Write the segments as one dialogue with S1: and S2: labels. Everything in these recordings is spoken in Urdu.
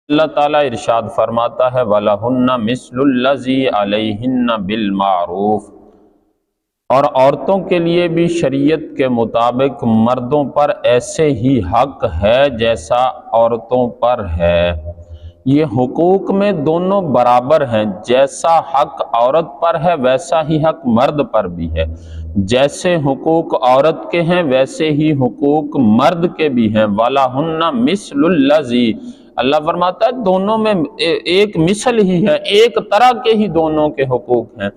S1: اللہ تعالیٰ ارشاد فرماتا ہے وَلَهُنَّ مِثْلُ الَّذِي عَلَيْهِنَّ بِالْمَعْرُوفِ، اور عورتوں کے لیے بھی شریعت کے مطابق مردوں پر ایسے ہی حق ہے جیسا عورتوں پر ہے۔ یہ حقوق میں دونوں برابر ہیں، جیسا حق عورت پر ہے ویسا ہی حق مرد پر بھی ہے، جیسے حقوق عورت کے ہیں ویسے ہی حقوق مرد کے بھی ہیں۔ وَلَهُنَّ مِثْلُ الَّذِي، اللہ فرماتا ہے دونوں میں ایک مثل ہی ہے، ایک طرح کے ہی دونوں کے حقوق ہیں۔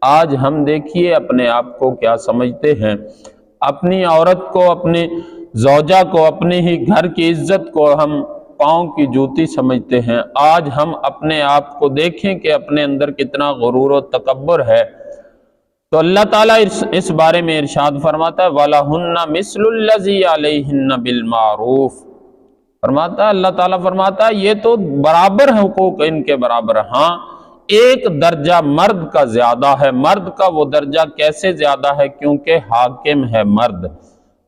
S1: آج ہم دیکھیے اپنے آپ کو کیا سمجھتے ہیں، اپنی عورت کو، اپنی زوجہ کو، اپنی ہی گھر کی عزت کو ہم پاؤں کی جوتی سمجھتے ہیں۔ آج ہم اپنے آپ کو دیکھیں کہ اپنے اندر کتنا غرور و تکبر ہے۔ تو اللہ تعالیٰ اس بارے میں ارشاد فرماتا ہے وَلَهُنَّ مِثْلُ الَّذِي عَلَيْهِنَّ بِالْمَعْرُوفِ، فرماتا ہے اللہ تعالیٰ فرماتا ہے یہ تو برابر حقوق ان کے برابر، ہاں ایک درجہ مرد کا زیادہ ہے۔ مرد کا وہ درجہ کیسے زیادہ ہے؟ کیونکہ حاکم ہے مرد،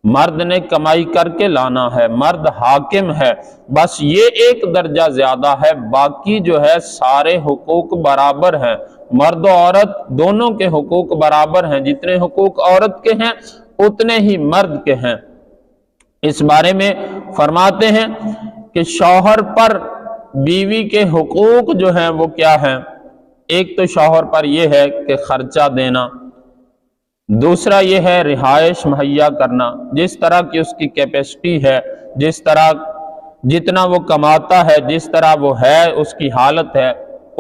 S1: مرد نے کمائی کر کے لانا ہے، مرد حاکم ہے، بس یہ ایک درجہ زیادہ ہے، باقی جو ہے سارے حقوق برابر ہیں۔ مرد و عورت دونوں کے حقوق برابر ہیں، جتنے حقوق عورت کے ہیں اتنے ہی مرد کے ہیں۔ اس بارے میں فرماتے ہیں کہ شوہر پر بیوی کے حقوق جو ہیں وہ کیا ہیں؟ ایک تو شوہر پر یہ ہے کہ خرچہ دینا، دوسرا یہ ہے رہائش مہیا کرنا، جس طرح کی اس کی کیپیسٹی ہے، جس طرح جتنا وہ کماتا ہے، جس طرح وہ ہے، اس کی حالت ہے،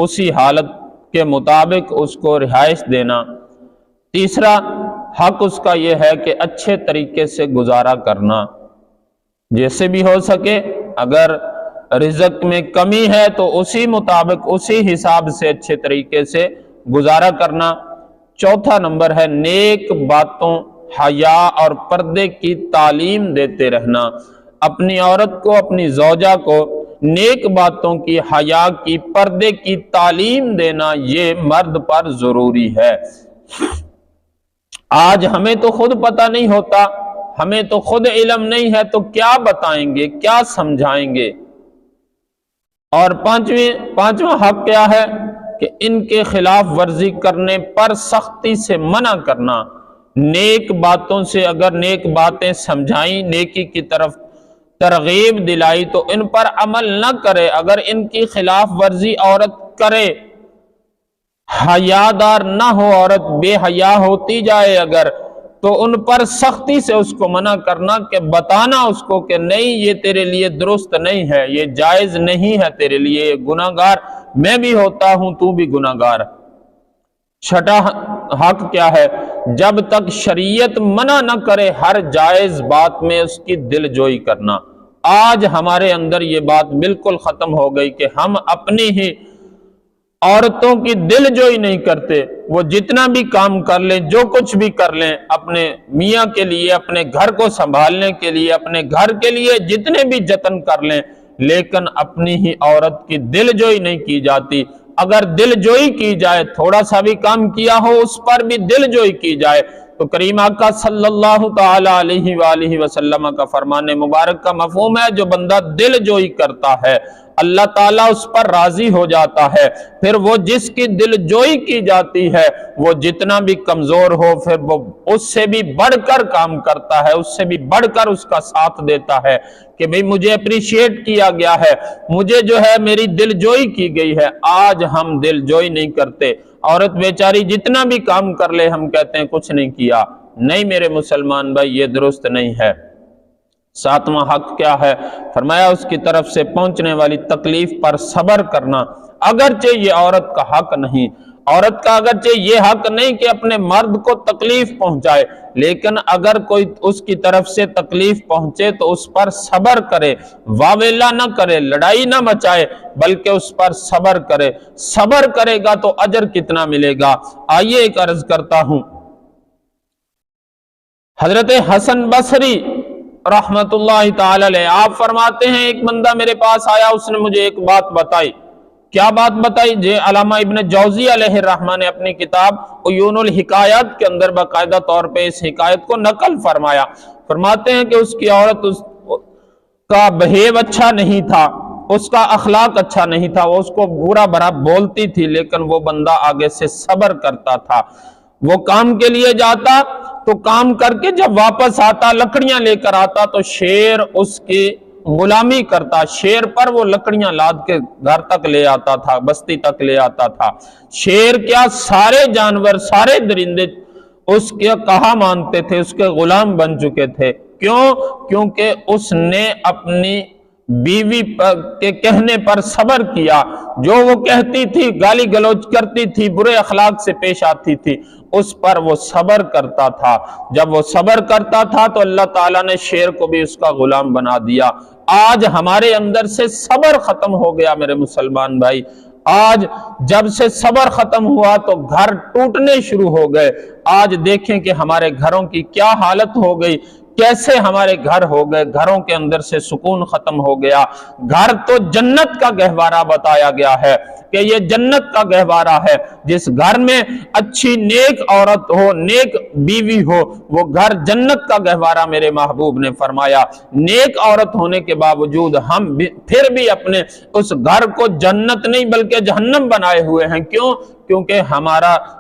S1: اسی حالت کے مطابق اس کو رہائش دینا۔ تیسرا حق اس کا یہ ہے کہ اچھے طریقے سے گزارا کرنا، جیسے بھی ہو سکے، اگر رزق میں کمی ہے تو اسی مطابق اسی حساب سے اچھے طریقے سے گزارا کرنا۔ چوتھا نمبر ہے نیک باتوں، حیا اور پردے کی تعلیم دیتے رہنا، اپنی عورت کو، اپنی زوجہ کو نیک باتوں کی، حیا کی، پردے کی تعلیم دینا، یہ مرد پر ضروری ہے۔ آج ہمیں تو خود پتہ نہیں ہوتا، ہمیں تو خود علم نہیں ہے، تو کیا بتائیں گے، کیا سمجھائیں گے؟ اور پانچواں حق کیا ہے کہ ان کے خلاف ورزی کرنے پر سختی سے منع کرنا۔ نیک باتوں سے اگر نیک باتیں سمجھائیں، نیکی کی طرف ترغیب دلائی تو ان پر عمل نہ کرے، اگر ان کی خلاف ورزی عورت کرے، حیادار نہ ہو عورت، بے حیا ہوتی جائے اگر، تو ان پر سختی سے اس کو منع کرنا، کہ بتانا اس کو کہ نہیں یہ تیرے لیے درست نہیں ہے، یہ جائز نہیں ہے تیرے لیے، یہ گناہگار میں بھی ہوتا ہوں، تو بھی گناہگار۔ چھٹا حق کیا ہے؟ جب تک شریعت منع نہ کرے ہر جائز بات میں اس کی دل جوئی کرنا۔ آج ہمارے اندر یہ بات بالکل ختم ہو گئی کہ ہم اپنی ہی عورتوں کی دل جوئی نہیں کرتے، وہ جتنا بھی کام کر لیں، جو کچھ بھی کر لیں، اپنے میاں کے لیے، اپنے گھر کو سنبھالنے کے لیے، اپنے گھر کے لیے جتنے بھی جتن کر لیں، لیکن اپنی ہی عورت کی دل جوئی نہیں کی جاتی۔ اگر دل جوئی کی جائے، تھوڑا سا بھی کام کیا ہو اس پر بھی دل جوئی کی جائے، تو کریم آقا صلی اللہ تعالی علیہ وآلہ وسلم کا فرمان مبارک کا مفہوم ہے، جو بندہ دل جوئی کرتا ہے اللہ تعالیٰ اس پر راضی ہو جاتا ہے۔ پھر وہ جس کی دل جوئی کی جاتی ہے وہ جتنا بھی کمزور ہو، پھر وہ اس سے بھی بڑھ کر کام کرتا ہے، اس سے بھی بڑھ کر اس کا ساتھ دیتا ہے کہ بھئی مجھے اپریشیٹ کیا گیا ہے، مجھے جو ہے میری دل جوئی کی گئی ہے۔ آج ہم دل جوئی نہیں کرتے، عورت بیچاری جتنا بھی کام کر لے ہم کہتے ہیں کچھ نہیں کیا۔ نہیں میرے مسلمان بھائی، یہ درست نہیں ہے۔ ساتواں حق کیا ہے؟ فرمایا اس کی طرف سے پہنچنے والی تکلیف پر صبر کرنا، اگرچہ یہ عورت کا حق نہیں، عورت کا اگرچہ یہ حق نہیں کہ اپنے مرد کو تکلیف پہنچائے، لیکن اگر کوئی اس کی طرف سے تکلیف پہنچے تو اس پر صبر کرے، واویلا نہ کرے، لڑائی نہ مچائے، بلکہ اس پر صبر کرے۔ صبر کرے گا تو اجر کتنا ملے گا؟ آئیے ایک عرض کرتا ہوں، حضرت حسن بصری رحمت اللہ تعالی علیہ آپ فرماتے ہیں ایک بندہ میرے پاس آیا، اس نے مجھے ایک بات بتائی۔ کیا بات بتائی؟ علامہ ابن جوزی علیہ الرحمہ نے اپنی کتاب عیون الحکایات کے اندر باقاعدہ طور پہ اس حکایت کو نقل فرمایا۔ فرماتے ہیں کہ اس کی عورت اس کا بہیو اچھا نہیں تھا، اس کا اخلاق اچھا نہیں تھا، وہ اس کو برا برا بولتی تھی، لیکن وہ بندہ آگے سے صبر کرتا تھا۔ وہ کام کے لیے جاتا تو کام کر کے جب واپس آتا لکڑیاں لے کر آتا تو شیر اس کی غلامی کرتا، شیر پر وہ لکڑیاں لاد کے گھر تک لے آتا تھا، بستی تک لے آتا تھا۔ شیر کیا، سارے جانور، سارے درندے اس کے کہا مانتے تھے، اس کے غلام بن چکے تھے۔ کیوں؟ کیونکہ اس نے اپنی بیوی کے کہنے پر صبر کیا، جو وہ کہتی تھی، گالی گلوچ کرتی تھی، برے اخلاق سے پیش آتی تھی، اس پر وہ صبر کرتا تھا۔ جب وہ صبر کرتا تھا تو اللہ تعالیٰ نے شیر کو بھی اس کا غلام بنا دیا۔ آج ہمارے اندر سے صبر ختم ہو گیا میرے مسلمان بھائی، آج جب سے صبر ختم ہوا تو گھر ٹوٹنے شروع ہو گئے۔ آج دیکھیں کہ ہمارے گھروں کی کیا حالت ہو گئی، کیسے ہمارے گھر ہو گئے، گھروں کے اندر سے سکون ختم ہو گیا۔ گھر تو جنت کا گہوارہ بتایا گیا ہے کہ یہ جنت کا گہوارہ ہے، جس گھر میں اچھی نیک عورت ہو، نیک بیوی ہو، وہ گھر جنت کا گہوارہ میرے محبوب نے فرمایا۔ نیک عورت ہونے کے باوجود ہم پھر بھی اپنے اس گھر کو جنت نہیں بلکہ جہنم بنائے ہوئے ہیں۔ کیوں؟ کیونکہ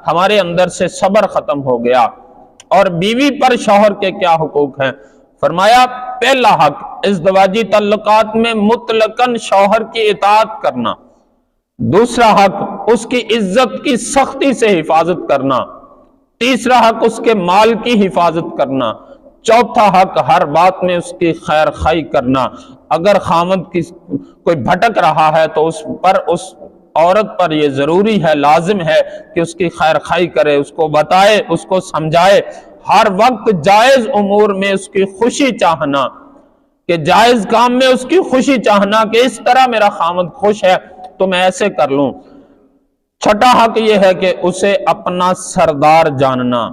S1: ہمارے اندر سے صبر ختم ہو گیا۔ اور بیوی پر شوہر کے کیا حقوق ہیں؟ فرمایا پہلا حق ازدواجی تعلقات میں مطلقاً شوہر کی اطاعت کرنا، دوسرا حق اس کی عزت کی سختی سے حفاظت کرنا، تیسرا حق اس کے مال کی حفاظت کرنا، چوتھا حق ہر بات میں اس کی خیر خواہی کرنا۔ اگر خاوند کی کوئی بھٹک رہا ہے تو اس عورت پر یہ ضروری ہے، لازم ہے کہ اس کی خیر خواہی کرے، اس کو بتائے، اس کو سمجھائے، ہر وقت جائز امور میں اس کی خوشی چاہنا، کہ جائز کام میں اس کی خوشی چاہنا کہ اس طرح میرا خاوند خوش ہے تو میں ایسے کر لوں۔ چھٹا حق یہ ہے کہ اسے اپنا سردار جاننا،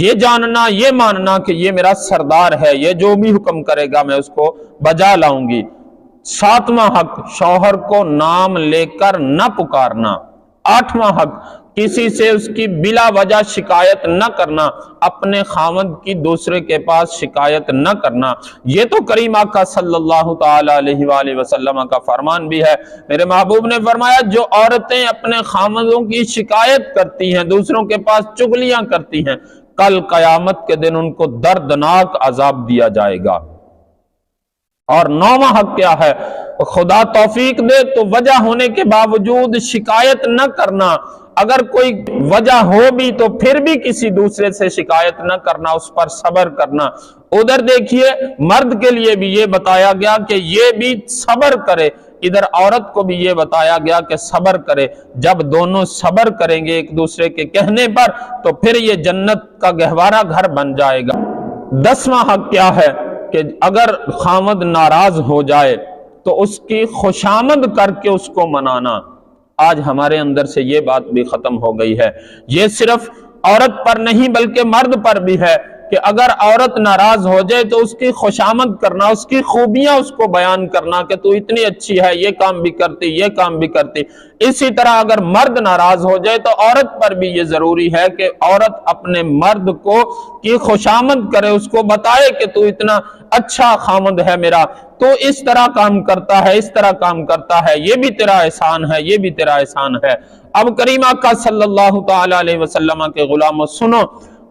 S1: یہ جاننا، یہ ماننا کہ یہ میرا سردار ہے، یہ جو بھی حکم کرے گا میں اس کو بجا لاؤں گی۔ ساتواں حق شوہر کو نام لے کر نہ پکارنا۔ آٹھواں حق کسی سے اس کی بلا وجہ شکایت نہ کرنا، اپنے خاوند کی دوسرے کے پاس شکایت نہ کرنا۔ یہ تو کریم آقا صلی اللہ تعالی علیہ وآلہ وسلم کا فرمان بھی ہے۔ میرے محبوب نے فرمایا جو عورتیں اپنے خاوندوں کی شکایت کرتی ہیں، دوسروں کے پاس چغلیاں کرتی ہیں، کل قیامت کے دن ان کو دردناک عذاب دیا جائے گا۔ اور نوواں حق کیا ہے؟ خدا توفیق دے تو وجہ ہونے کے باوجود شکایت نہ کرنا، اگر کوئی وجہ ہو بھی تو پھر بھی کسی دوسرے سے شکایت نہ کرنا، اس پر صبر کرنا۔ ادھر دیکھیے مرد کے لیے بھی یہ بتایا گیا کہ یہ بھی صبر کرے، ادھر عورت کو بھی یہ بتایا گیا کہ صبر کرے۔ جب دونوں صبر کریں گے ایک دوسرے کے کہنے پر تو پھر یہ جنت کا گہوارہ گھر بن جائے گا۔ 10واں حق کیا ہے کہ اگر خاوند ناراض ہو جائے تو اس کی خوشامد کر کے اس کو منانا۔ آج ہمارے اندر سے یہ بات بھی ختم ہو گئی ہے۔ یہ صرف عورت پر نہیں بلکہ مرد پر بھی ہے کہ اگر عورت ناراض ہو جائے تو اس کی خوشامد کرنا، اس کی خوبیاں اس کو بیان کرنا کہ تو اتنی اچھی ہے، یہ کام بھی کرتی، یہ کام بھی کرتی۔ اسی طرح اگر مرد ناراض ہو جائے تو عورت پر بھی یہ ضروری ہے کہ عورت اپنے مرد کو کی خوشامد کرے، اس کو بتائے کہ تو اتنا اچھا خاوند ہے میرا، تو اس طرح کام کرتا ہے، اس طرح کام کرتا ہے، یہ بھی تیرا احسان ہے، یہ بھی تیرا احسان ہے۔ اب کریم آقا صلی اللہ تعالی علیہ وسلم کے غلاموں سنو،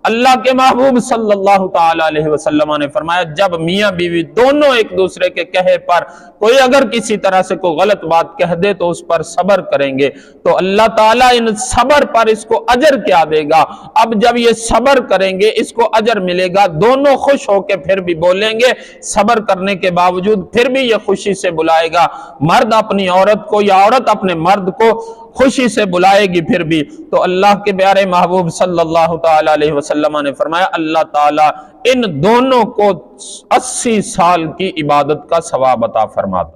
S1: اللہ کے محبوب صلی اللہ تعالی علیہ وسلم نے فرمایا جب میاں بیوی دونوں ایک دوسرے کے کہے پر کوئی اگر کسی طرح سے کوئی غلط بات کہہ دے تو اس پر صبر کریں گے تو اللہ تعالیٰ ان صبر پر اس کو اجر کیا دے گا۔ اب جب یہ صبر کریں گے اس کو اجر ملے گا، دونوں خوش ہو کے پھر بھی بولیں گے، صبر کرنے کے باوجود پھر بھی یہ خوشی سے بلائے گا، مرد اپنی عورت کو یا عورت اپنے مرد کو خوشی سے بلائے گی پھر بھی۔ تو اللہ کے پیارے محبوب صلی اللہ تعالی علیہ وسلم نے فرمایا اللہ تعالیٰ ان دونوں کو 80 سال کی عبادت کا ثواب عطا فرماتا۔